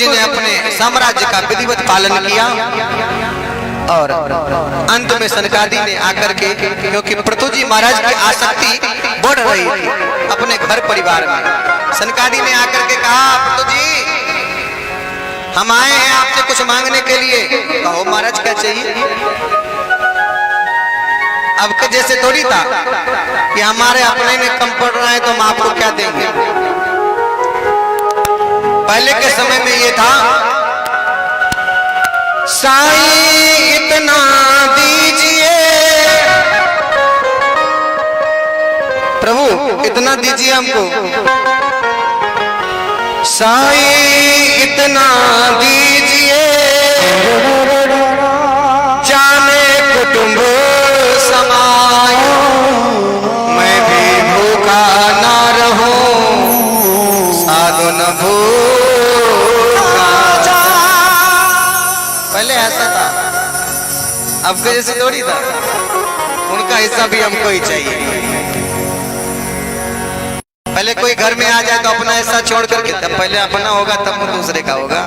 जी ने अपने साम्राज्य का विधिवत पालन किया और अंत में सनकादि ने आकर के, क्योंकि पृथु जी महाराज की आसक्ति बढ़ रही थी अपने घर परिवार में, सनकादि ने आकर के कहा, पृथु जी हम आए हैं आपसे कुछ मांगने के लिए। कहो महाराज क्या चाहिए। अब के जैसे थोड़ी था कि हमारे अपने में कम पड़ रहा है तो हम आपको क्या देंगे। पहले के समय में ये था, साईं इतना दीजिए, प्रभु इतना दीजिए हमको, साईं इतना दीजिए, जाने कुटुंब समाए, मैं भी भूखा ना रहूं, साधु न भूखा। पहले ऐसा था, अब के जैसे थोड़ी था, उनका हिस्सा भी हमको ही चाहिए। पहले कोई घर में आ जाए तो अपना हिस्सा छोड़ करके, तब पहले अपना होगा तब दूसरे का होगा।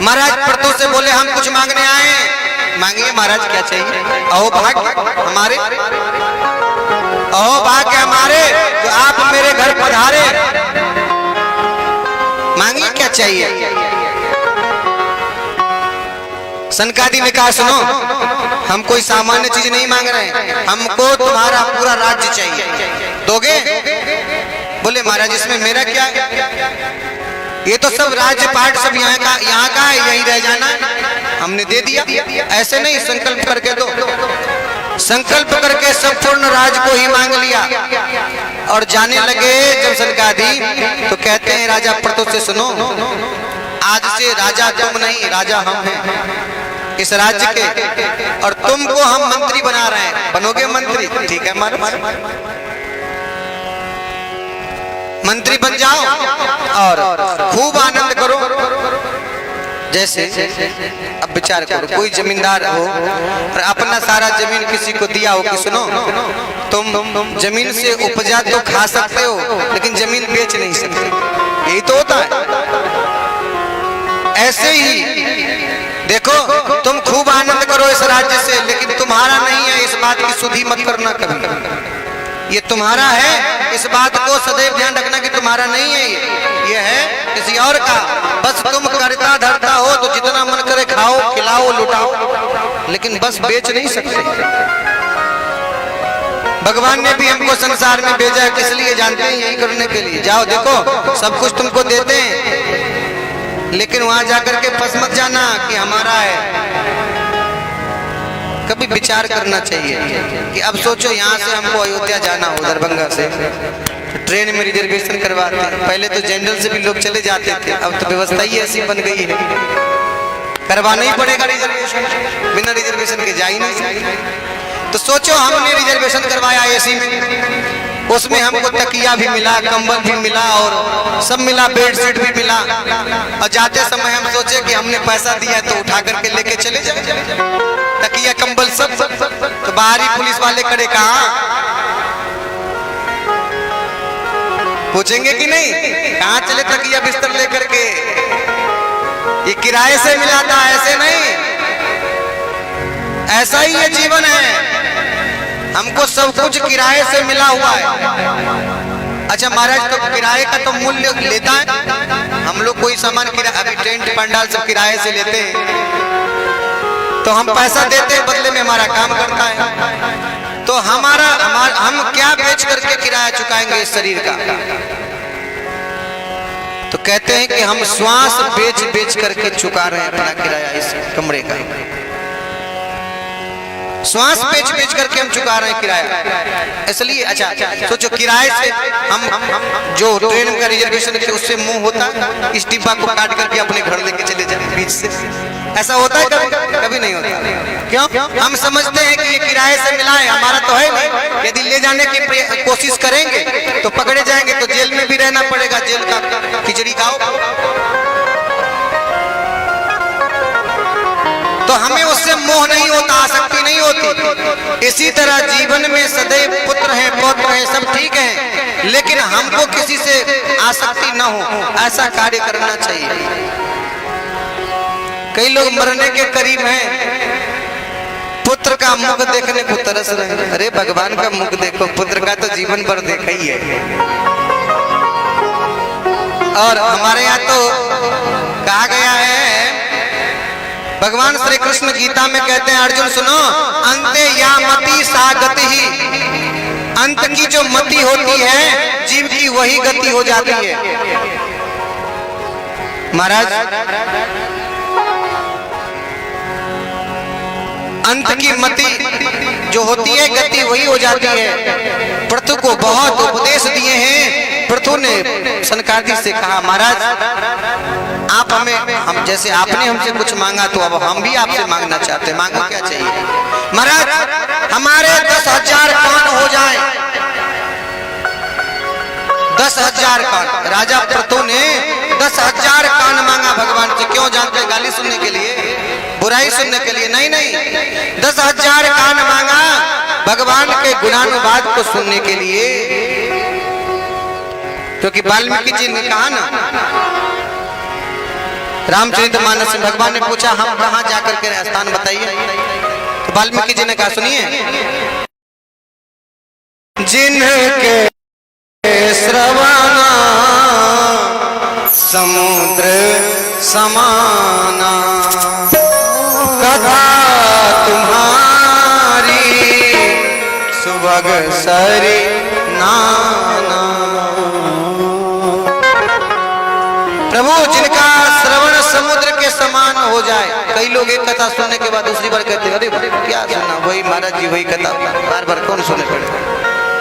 महाराज पृथु से बोले हम कुछ मांगने आए हैं। मांगिए महाराज क्या चाहिए। अहो भाग्य हमारे, अहो भाग्य हमारे तो आप मेरे घर पधारे, मांगिए क्या चाहिए। सनकादि ने कहा सुनो, हम कोई सामान्य चीज नहीं मांग रहे हैं, हमको तुम्हारा पूरा राज्य चाहिए, दोगे। बोले महाराज इसमें मेरा क्या है, ये तो सब राज्य पाठ सब यहाँ का है, यही रह जाना। हमने दे दिया। ऐसे नहीं, संकल्प करके दो। संकल्प करके संपूर्ण राज को ही मांग लिया और जाने लगे जब सनकादि तो कहते हैं राजा पृथु से सुनो, आज से राजा तुम नहीं, राजा हम हैं इस राज्य के, और तुमको हम मंत्री बना रहे हैं, बनोगे मंत्री। ठीक है महाराज, मंत्री बन जाओ और खूब आनंद करो। जैसे अब विचार करो, कोई जमींदार हो और अपना सारा जमीन किसी को दिया हो कि सुनो तुम जमीन से उपजा तो खा सकते हो लेकिन जमीन बेच नहीं सकते, यही तो होता है। ऐसे ही देखो, तुम खूब आनंद करो इस राज्य से, लेकिन तुम्हारा नहीं है इस बात की सुधि मत करना कभी। ये तुम्हारा है, इस बात को सदैव ध्यान रखना कि तुम्हारा नहीं है, ये है किसी और का। बस तुम करता धरता हो तो जितना मन करे खाओ, खिलाओ, लुटाओ, लेकिन बस बेच नहीं सकते। भगवान ने भी हमको संसार में भेजा है, किस लिए जानते हैं, यही करने के लिए। जाओ देखो सब कुछ तुमको देते हैं, लेकिन वहां जाकर के फंस मत जाना कि हमारा है। कभी विचार करना चाहिए कि अब सोचो यहाँ से हमको अयोध्या जाना हो दरभंगा से, तो ट्रेन में रिजर्वेशन करवाते हैं। पहले तो जनरल से भी लोग चले जाते थे, अब तो व्यवस्था ही ऐसी बन गई है, करवाना ही पड़ेगा रिजर्वेशन, बिना रिजर्वेशन के जा ही नहीं सकते। तो सोचो हमने रिजर्वेशन करवाया एसी में, उसमें हमको तकिया भी मिला, कंबल भी मिला और सब मिला, बेडशीट भी मिला, और जाते समय हम सोचे कि हमने पैसा दिया तो उठा करके लेके चले जाए, तकिया कंबल सब। तो बाहरी पुलिस वाले खड़े, कहाँ पूछेंगे कि नहीं, कहाँ चले तकिया बिस्तर लेकर के, ये किराए से मिला था, ऐसे नहीं। ऐसा ही ये जीवन है, हमको सब कुछ किराए से मिला हुआ है। अच्छा महाराज, तो किराए का तो मूल्य लेता है, हम लोग कोई सामान किराए, अभी टेंट पंडाल सब किराए से लेते हैं, तो हम पैसा देते हैं, बदले में हमारा काम करता है। तो हम क्या बेच करके किराया चुकाएंगे इस शरीर का। तो कहते हैं कि हम श्वास बेच बेच करके चुका रहे हैं अपना किराया इस कमरे का, श्वास बेच बेच करके हम चुका रहे हैं किराया। इसलिए अच्छा सोचो, किराए से हम जो ट्रेन का रिजर्वेशन है उससे मुंह होता है, इस डिब्बा को काट करके अपने घर लेके चले जाए बीच से, ऐसा होता है कभी? कभी नहीं होता। क्यों? हम समझते हैं कि ये किराए से मिला है, हमारा तो है नहीं। यदि ले जाने की कोशिश करेंगे तो पकड़े जाएंगे, तो जेल में भी रहना पड़ेगा, जेल का खिचड़ी खाओ। तो हमें उससे मोह नहीं होता, आसक्ति नहीं होती। इसी तरह जीवन में सदैव पुत्र है, पौत्र है, सब ठीक है, लेकिन हमको किसी से आसक्ति न हो, ऐसा कार्य करना चाहिए। कई लोग मरने के करीब हैं, पुत्र का मुख देखने को तरस रहे हैं। अरे भगवान का मुख देखो, पुत्र का तो जीवन भर देखा ही है। और हमारे यहाँ तो कहा गया है, भगवान श्री कृष्ण गीता में कहते हैं, अर्जुन सुनो, अंते या मति सा गति ही, अंत की जो मति होती है जीव की वही गति हो जाती है। महाराज अंत की मति जो होती है गति वही हो जाती है। पृथु को बहुत उपदेश दिए हैं। पृथु ने सनकादिक से कहा, महाराज आप हम जैसे आपने हमसे कुछ मांगा तो अब हम भी आपसे मांगना चाहते हैं, मांगो क्या चाहिए। महाराज हमारे 10,000 कान हो जाए, 10,000 कान। राजा पृथु ने 10,000 कान मांगा भगवान से। क्यों जानते हैं? गाली सुनने के लिए, बुराई सुनने के लिए नहीं, 10,000 कान मांगा भगवान के गुणानुवाद को सुनने के लिए। क्योंकि वाल्मीकि जी ने कहा ना, रामचरितमानस में भगवान ने पूछा हम कहाँ जाकर के स्थान बताइए, तो वाल्मीकि जी ने कहा सुनिए, जिनके श्रवणा समुद्र समाना, कथा तुम्हारी सुभग सरी नाना। प्रभु जिनका श्रवण समुद्र के समान हो जाए। कई लोग एक कथा सुनने के बाद दूसरी बार कहते हैं, अरे क्या सुनना, वही महाराज जी वही कथा बार बार कौन सुने पड़े।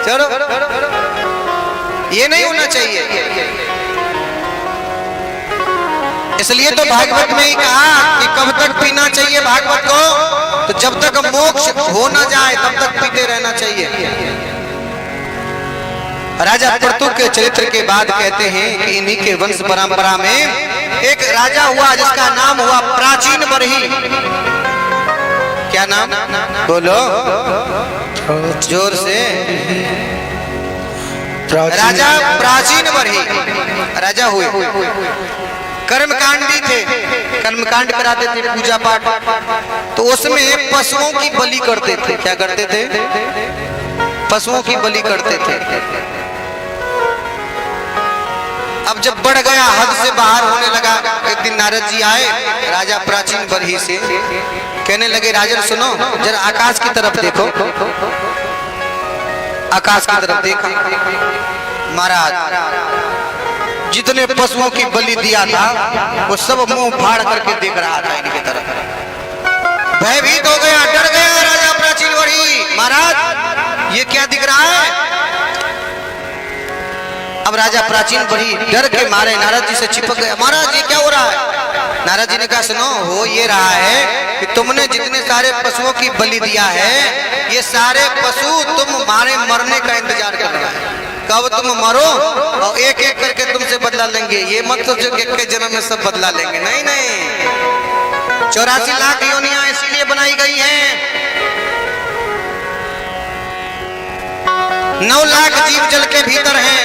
चलो ये नहीं होना चाहिए। इसलिए तो भागवत में ही कहा कि कब तक पीना चाहिए भागवत को, तो जब तक मोक्ष हो ना जाए तब तक पीते रहना चाहिए। राजा पृथु के चरित्र के बाद कहते हैं कि इन्हीं के वंश परंपरा में एक राजा हुआ जिसका नाम हुआ प्राचीन बरही। क्या नाम? बोलो जोर से। राजा प्राचीन बरही राजा हुए, कर्मकांडी थे, कर्मकांड कराते थे, पूजा पाठ। तो उसमें पशुओं की बलि करते थे। क्या करते थे? पशुओं की बलि करते थे। अब जब बढ़ गया, हद से बाहर होने लगा, एक दिन नारद जी आए राजा प्राचीन बरही से, कहने लगे राजन सुनो, जरा आकाश की तरफ देखो। आकाश की तरफ देखा, महाराज जितने पशुओं की बलि दिया था वो सब मुंह फाड़ करके देख रहा था इनकी तरफ। भयभीत हो गया, डर गया राजा प्राचीन बरही, महाराज ये क्या दिख रहा है। अब राजा प्राचीन बरही डर के मारे नारद जी से चिपक गया, महाराज ये क्या हो रहा है। नारद जी ने कहा सुनो, हो ये रहा है कि तुमने जितने सारे पशुओं की बलि दिया है, ये सारे पशु तुम्हारे मरने का इंतजार कर रहे हैं। कब तुम मरो और एक एक करके तुमसे बदला लेंगे। ये मत सोचो कि एक जन्म में सब बदला लेंगे, नहीं नहीं। 84 लाख योनियां इसीलिए बनाई गई हैं। 9 लाख जीव जल के भीतर हैं,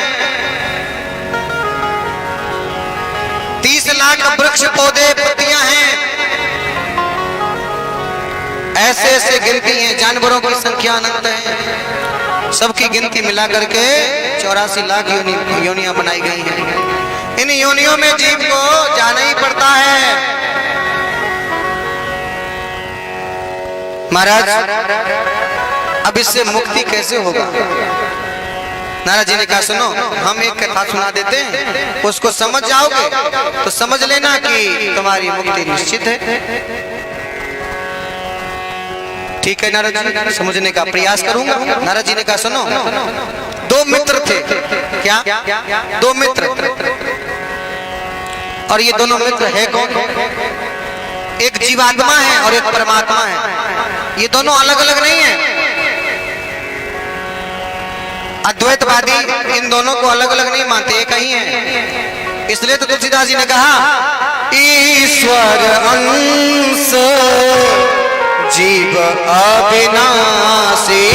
30 लाख वृक्ष पौधे पत्तियां हैं। ऐसे ऐसे गिनती है, जानवरों की संख्या अनंत है। सबकी गिनती मिला करके 84 लाख योनियां बनाई गई हैं। इन योनियों में जीव को जाना ही पड़ता है। महाराज अब इससे मुक्ति कैसे होगा। नारद जी ने कहा सुनो, हम एक कथा सुना देते हैं, उसको समझ जाओगे तो समझ लेना कि तुम्हारी मुक्ति निश्चित है। ठीक है नारद जी, समझने का प्रयास करूंगा। नारद जी ने कहा सुनो, 2 मित्र थे। क्या? 2 मित्र। और ये दोनों मित्र है कौन? एक जीवात्मा है और एक परमात्मा है। ये दोनों अलग अलग नहीं है। अद्वैतवादी इन दोनों को अलग अलग नहीं मानते, एक ही है। इसलिए तो तुलसीदास जी ने कहा ईश्वर अंश जीव अविनाशी।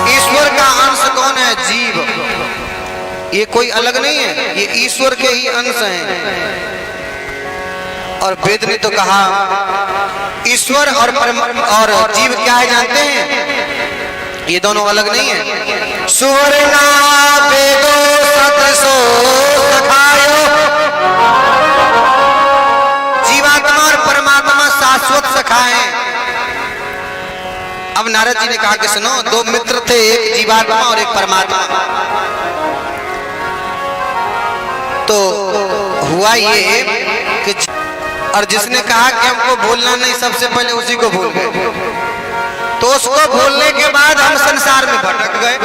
ईश्वर का अंश कौन है? जीव। ये कोई अलग नहीं है, ये ईश्वर के ही अंश हैं। और वेद ने तो कहा ईश्वर और जीव क्या है जानते हैं? ये दोनों अलग नहीं है। सुवर्णा वेदो सत्रसो सखायो। जीवात्मा और परमात्मा शाश्वत सखा हैं। अब नारद जी ने कहा कि सुनो, दो मित्र थे, एक जीवात्मा और एक परमात्मा। तो हुआ ये कि और जिसने कहा कि हमको भूलना नहीं, सबसे पहले उसी को भूल गए। तो उसको भूलने के बाद हम संसार में भटक गए।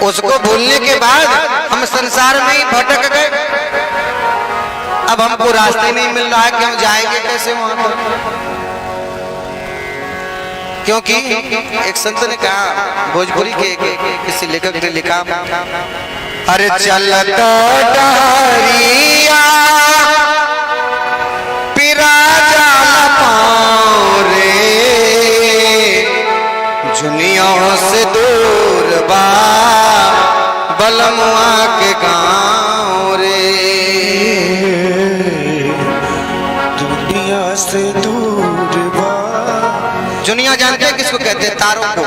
उसको भूलने के बाद हम संसार में ही भटक गए। अब हमको रास्ते नहीं मिल रहा है कि हम जाएंगे कैसे वहां पर। क्योंकि एक संत ने कहा, भोजपुरी के किसी लेखक ने लिखा, अरे चलत डहरिया पिरा जाला पाँव रे, जुनियों से दूर बा बलमुआ के गाँव रे। दुनिया से दूर बा, दुनिया जानते हैं किसको कहते हैं? तारों को।